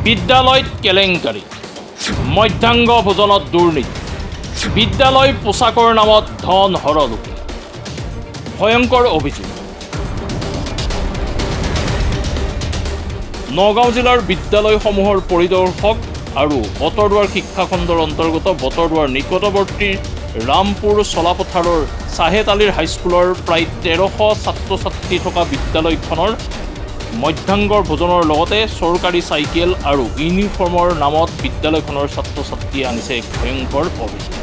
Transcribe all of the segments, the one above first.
বিদ্যালয়ত কেলেংকাৰী মধ্যাংগ ভোজনত দুৰ্নীতি বিদ্যালয় পোছাকৰ নামত ধন হৰলোকে ভয়ংকৰ অভিযোগ নগাঁও জিলাৰ বিদ্যালয়সমূহৰ পৰিদৰ্শক আৰু বতৰদুৱাৰ শিক্ষাখণ্ডৰ অন্তৰ্গত বতৰদুৱাৰ নিকটৱৰ্তী ৰামপুৰ চলাপথাৰৰ চাহেদ আলীৰ হাইস্কুলৰ প্ৰায় 1300 ছাত্ৰ ছাত্ৰী থকা বিদ্যালয়খনৰ মধ্যাংগৰ ভোজনৰ লগতে চৰকাৰী চাইকেল আৰু ইউনিফৰ্মৰ নামত বিদ্যালয়খনৰ ছাত্ৰ ছাত্ৰীয়ে আনিছে ভয়ংকৰ অভিযোগ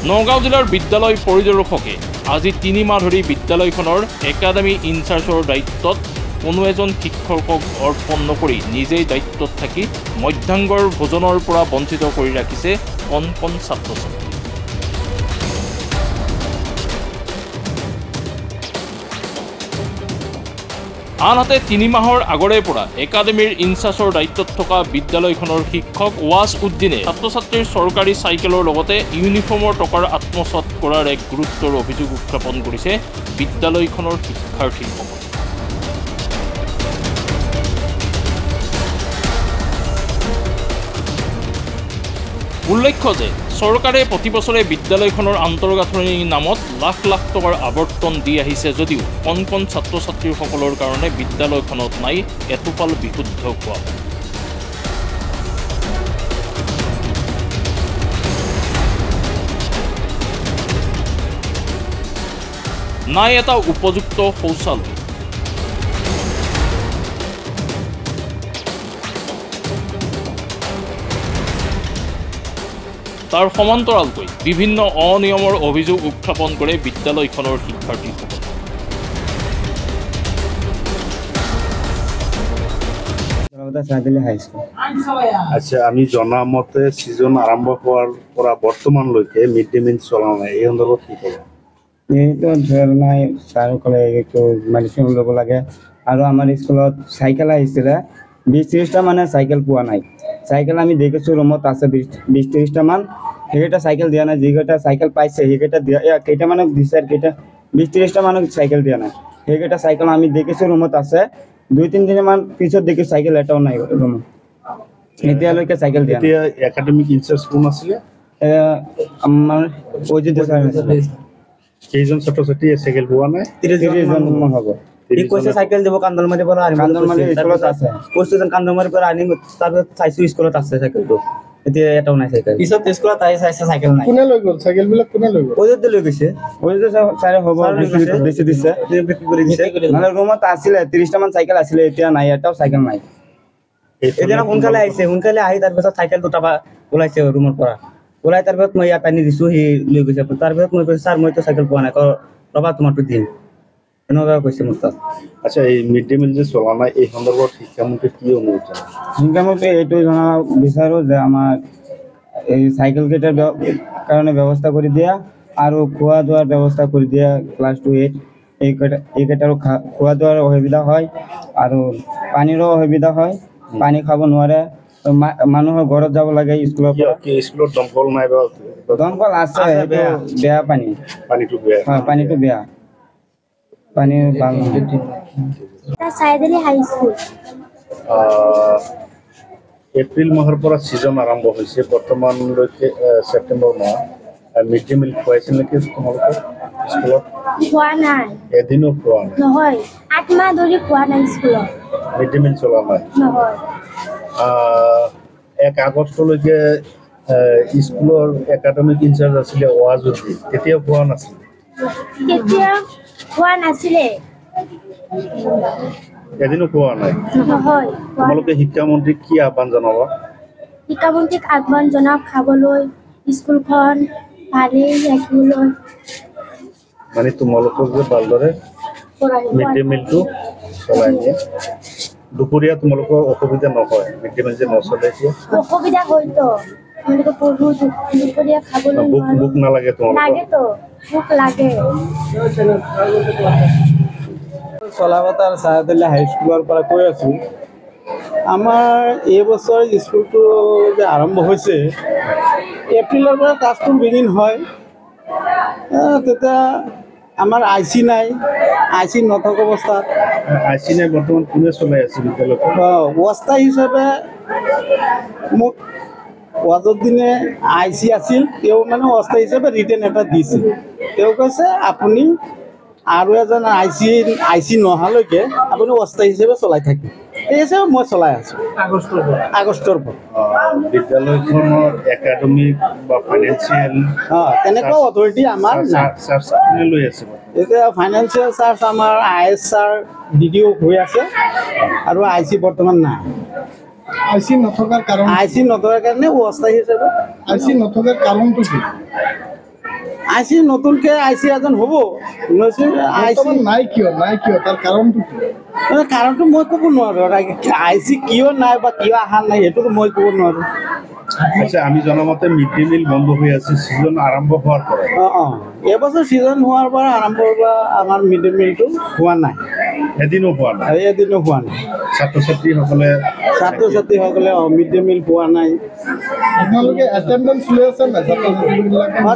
নগাঁও জিলাৰ বিদ্যালয় পৰিদৰ্শকে আজি 3 মাহ ধৰি বিদ্যালয়খনৰ একাডেমী ইনচাৰ্জৰ দায়িত্বত কোনো এজন শিক্ষকক অৰ্পণ নকৰি নিজেই দায়িত্বত থাকি মধ্যাংগৰ ভোজনৰ পৰা বঞ্চিত কৰি ৰাখিছে কণ কণ ছাত্ৰ ছাত্ৰী আনহাতে 3 মাহৰ আগৰে পৰা একাডেমীৰ ইনচাৰ্জৰ দায়িত্বত থকা বিদ্যালয়খনৰ শিক্ষক ৱাজ উদ্দিনে ছাত্ৰ ছাত্ৰীৰ চৰকাৰী চাইকেলৰ লগতে ইউনিফৰ্মৰ টকাৰ আত্মসাৎ কৰাৰ এক গুৰুতৰ অভিযোগ উত্থাপন কৰিছে বিদ্যালয়খনৰ শিক্ষাৰ্থীসকলে উল্লেখ্য যে চৰকাৰে প্ৰতি বছৰে বিদ্যালয়খনৰ আন্তঃগাঁথনিৰ নামত লাখ লাখ টকাৰ আৱৰ্তন দি আহিছে যদিও কণ কণ ছাত্ৰ ছাত্ৰীসকলৰ কাৰণে বিদ্যালয়খনত নাই এটোপাল বিশুদ্ধ খোৱা নাই এটা উপযুক্ত শৌচালয় তাৰ সমান্তৰালকৈ বিভিন্ন অনিয়মৰ অভিযোগ উত্থাপন কৰে বিদ্যালয়খনৰ শিক্ষাৰ্থীসকলে আচ্ছা আমি জনামতে সিজন আৰম্ভ হোৱাৰ পৰা বৰ্তমানলৈকে মিড ডে মিল চলা নাই এই সন্দৰ্ভত কি ক'ব এইটো ধৰা নাই ছাৰসকলে এইটো মেডিচিন ল'ব লাগে আৰু আমাৰ স্কুলত চাইকেল আহিছিলে 20-30টা মানে চাইকেল পোৱা নাই চাইকেল আমি দেখিছোঁ ৰুমত আছে 20-30টা মান সেইকেইটা চাইকেল দিয়া নাই যিকেইটা চাইকেল পাইছে সেইকেইটা দিয়া কেইটামানক দিছে আৰু কেইটা 20-30টা মানক চাইকেল দিয়া নাই সেইকেইটা চাইকেল আমি দেখিছোঁ ৰুমত আছে 2-3 দিনমান পিছত দেখি চাইকেল এটাও নাই ৰুমত এতিয়ালৈকে চাইকেল দিয়া এতিয়া একাডেমিক ইনচাৰ্জ কোন আছিলে আমাৰ অজিত ছাৰ কেইজন ছাত্ৰ ছাত্ৰীয়ে চাইকেল পোৱা নাই 30 জন হ'ব এই কৈছে চাইকেল দিব কান্দলমাৰি পৰা আনিম কান্দলমাৰি স্কুলত আছে কৈছে যেন কান্দলমাৰি পৰা আনিম তাৰপিছত চাইছো স্কুলত আছে চাইকেলটো এতিয়া এটাও নাই চাইকেল পিছত স্কুলত আহি চাইছে চাইকেল নাই কোনে লৈ গ'ল চাইকেল বিলাক কোনে লৈ গ'ল অজিত লৈ গৈছে অজিত ছাৰে হ'ব বেছি দিছে বিক্ৰী কৰি দিছে মানে ৰুমত আছিলে 30টা মান চাইকেল আছিলে এতিয়া নাই এটাও চাইকেল নাই এতিয়া সোনকালে আহিছে সোনকালে আহি তাৰপিছত চাইকেল দুটা ওলাইছে ৰুমৰ পৰা ওলাই তাৰপিছত মই ইয়াত আনি দিছোঁ সি লৈ গৈছে তাৰপিছত মই কৈছোঁ ছাৰ মইতো চাইকেল পোৱা নাই ৰ'বা তোমাৰটো দিম এনেকুৱা কৈছে মোৰ তাত আচ্ছা এই মিড ডে মিল যে চলা নাই এই সন্দৰ্ভত শিক্ষামন্ত্ৰী কি অনুৰোধ শিক্ষামন্ত্ৰী এইটো জনাব বিচাৰোঁ যে আমাৰ এই চাইকেল কেইটাৰ কাৰণে ব্যৱস্থা কৰি দিয়া আৰু খোৱা দোৱাৰ ব্যৱস্থা কৰি দিয়া ক্লাছ 2-8 এইকেইটাৰো খোৱা দোৱাৰ অসুবিধা হয় আৰু পানীৰো অসুবিধা হয় পানী খাব নোৱাৰে মানুহৰ ঘৰত যাব লাগে স্কুলৰ পৰা স্কুলত দমকল নাই বা দমকল আছে বেয়া পানীটো বেয়া পানী ভাল চাহেদ আলী হাইস্কুল এপ্ৰিল মাহৰ পৰা ছিজন আৰম্ভ হৈছে বৰ্তমানলৈকে ছেপ্টেম্বৰ মাহ মিড ডে মিল খুৱাইছিল নেকি তোমালোকে স্কুলত খোৱা নাই এদিনো খোৱা নাই নহয় 8 মাহ ধৰি খোৱা নাই স্কুলত মিড ডে মিল চলা নাই নহয় 1 আগষ্টলৈকে স্কুলৰ একাডেমিক ইনচাৰ্জ আছিলে ৱাজুদ্দিন তেতিয়াও খোৱা নাছিল তেতিয়া খোৱা নাছিলে এদিনো খোৱা নাই নহয় তোমালোকে শিক্ষামন্ত্ৰীক কি আহ্বান জনাবা শিক্ষামন্ত্ৰীক আহ্বান জনাওক খাবলৈ স্কুলখন ভালেই ৰাখিবলৈ মানে তোমালোকক যে ভালদৰে মিড ডে মিলটো চলাই নিয়ে দুপৰীয়া তোমালোকৰ অসুবিধা নহয় মিড ডে মিল যে নচলে অসুবিধা হয়তো আমালোকে পঢ়ো দুপৰীয়া খাবলৈ ভোক নালাগে তোমালোকৰ লাগেতো ভোক লাগে চলাপথাৰ চাহেদ আলী হাইস্কুলৰ পৰা কৈ আছোঁ আমাৰ এই বছৰ স্কুলটো যে আৰম্ভ হৈছে এপ্ৰিলৰ পৰা ক্লাছটো বিগিন হয় তেতিয়া আমাৰ আইচি নাই, আইচি নথকা অৱস্থাত আইচি নাই বৰ্তমান কোনে চলাই আছে বিদ্যালয়খন? অৱস্থা হিচাপে মোক ৱাজুদ্দিনে আইচি আছিল, তেওঁ মানে অৱস্থা হিচাপে ৰিটেন এটা দিছিল। তেওঁ কৈছে আপুনি আৰু এজন আইচি নহালৈকে আপুনি অৱস্থা হিচাপে চলাই থাকিব। এই হিচাপে মই চলাই আছোঁ আগষ্টৰ পৰা। বিদ্যালয়খনৰ একাডেমিক বা ফাইনেন্সিয়েল তেনেকুৱা অথৰিটি আমাৰ নাই। চাৰ্জ কোনে লৈ আছে? এতিয়া ফাইনেন্সিয়েল চাৰ্জ আমাৰ IS ছাৰ DDO হৈ আছে আৰু আইচি বৰ্তমান নাই। আইচি নথকাৰ কাৰণ আইচি নথকাৰ কাৰণে অস্থায়ী হিচাপে আইচি নথকাৰ কাৰণটো কি? আইচি নতুনকে আইচি এজন হ'ব আইচি নাই কিয় তাৰ কাৰণটো কি? মানে কাৰণটো মই ক'ব নোৱাৰোঁ। আইচি কিয় নাই বা কিয় অহা নাই সেইটোতো মই ক'ব নোৱাৰোঁ। আচ্ছা, আমি জনামতে মিড ডে মিল বন্ধ হৈ আছে ছিজন আৰম্ভ হোৱাৰ পৰা। এইবছৰ ছিজন হোৱাৰ পৰা আৰম্ভ হোৱাৰ আমাৰ মিড ডে মিলটো হোৱা নাই, এদিনো হোৱা নাই। ছাত্ৰ ছাত্ৰীসকলে মিড ডে মিল পোৱা নাই। আপোনালোকে এটেণ্ডেঞ্চ লৈ আছে নাই?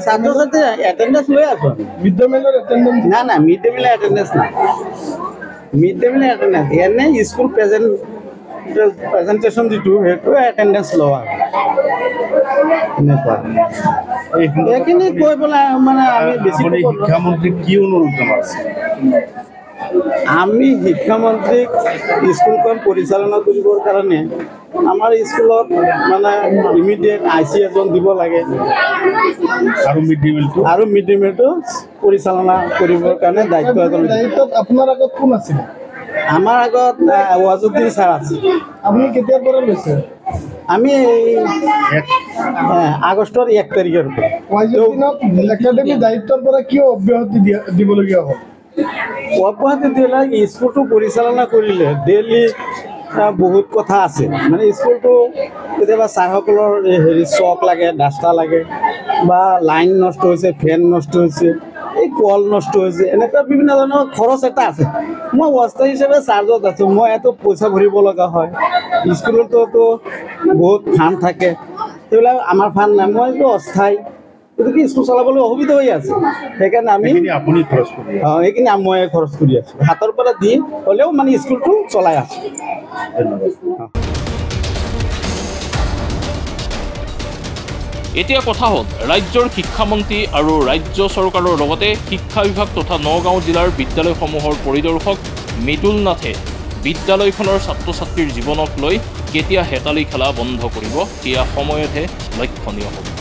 ছাত্ৰ ছাত্ৰী এটেণ্ডেঞ্চ লৈ আছোঁ। মিড ডে মিলৰ এটেণ্ডেঞ্চ নাই মিড ডে মিলৰ এটেণ্ডেঞ্চ নাই। মিড ডে মিলৰ এটেণ্ডেঞ্চ এনেই স্কুল প্ৰেজেণ্টেশ্যন যিটো সেইটো এটেণ্ডেঞ্চ লোৱা এনেকুৱা। এইখিনি কৈ পেলাই মানে আমি বেছি শিক্ষামন্ত্ৰীক কি অনুৰোধ জনাইছে? আমি শিক্ষামন্ত্ৰীক স্কুলখন পৰিচালনা কৰিবৰ কাৰণে আমাৰ স্কুলত মানে ইমিডিয়েট আইচি এজন দিব লাগে আৰু মিড ডে মিলটো পৰিচালনা কৰিবৰ কাৰণে দায়িত্ব এজন। দায়িত্বত আপোনাৰ আগত কোন আছিল? আমাৰ আগত ৱাজুদ্দিন ছাৰ আছিল। আপুনি কেতিয়াৰ পৰা লৈছে? আমি আগষ্টৰ 1 তাৰিখৰ পৰা। ৱাজুদ্দিনক একাডেমি দায়িত্বৰ পৰা কিয় অব্যাহতি দিবলগীয়া হ'ল? অব্যাহতি দিলে স্কুলটো পৰিচালনা কৰিলে ডেইলি বহুত কথা আছে। মানে স্কুলটো কেতিয়াবা ছাৰসকলৰ চক লাগে, ডাষ্টাৰ লাগে, বা লাইন নষ্ট হৈছে, ফেন নষ্ট হৈছে, এই কল নষ্ট হৈছে, এনেকুৱা বিভিন্ন ধৰণৰ খৰচ এটা আছে। মই অস্থায়ী হিচাপে চাৰ্জত আছোঁ, মই এইটো পইচা ভৰিব লগা হয়। স্কুলতো বহুত ফাণ্ড থাকে, সেইবিলাক আমাৰ ফাণ্ড নাই, মই এইটো অস্থায়ী, গতিকে স্কুল চলাবলৈ অসুবিধা হৈ আছে। সেইকাৰণে আপুনি খৰচ কৰি এইখিনি মই খৰচ কৰি আছোঁ, হাতৰ পৰা দি হ'লেও মানে স্কুলটো চলাই আছোঁ। এতিয়া কথা হ'ল ৰাজ্যৰ শিক্ষামন্ত্ৰী আৰু ৰাজ্য চৰকাৰৰ লগতে শিক্ষা বিভাগ তথা নগাঁও জিলাৰ বিদ্যালয়সমূহৰ পৰিদৰ্শক মৃদুল নাথে বিদ্যালয়খনৰ ছাত্ৰ ছাত্ৰীৰ জীৱনক লৈ কেতিয়া হেতালি খেলা বন্ধ কৰিব সেয়া সময়তহে লক্ষণীয় হ'ব।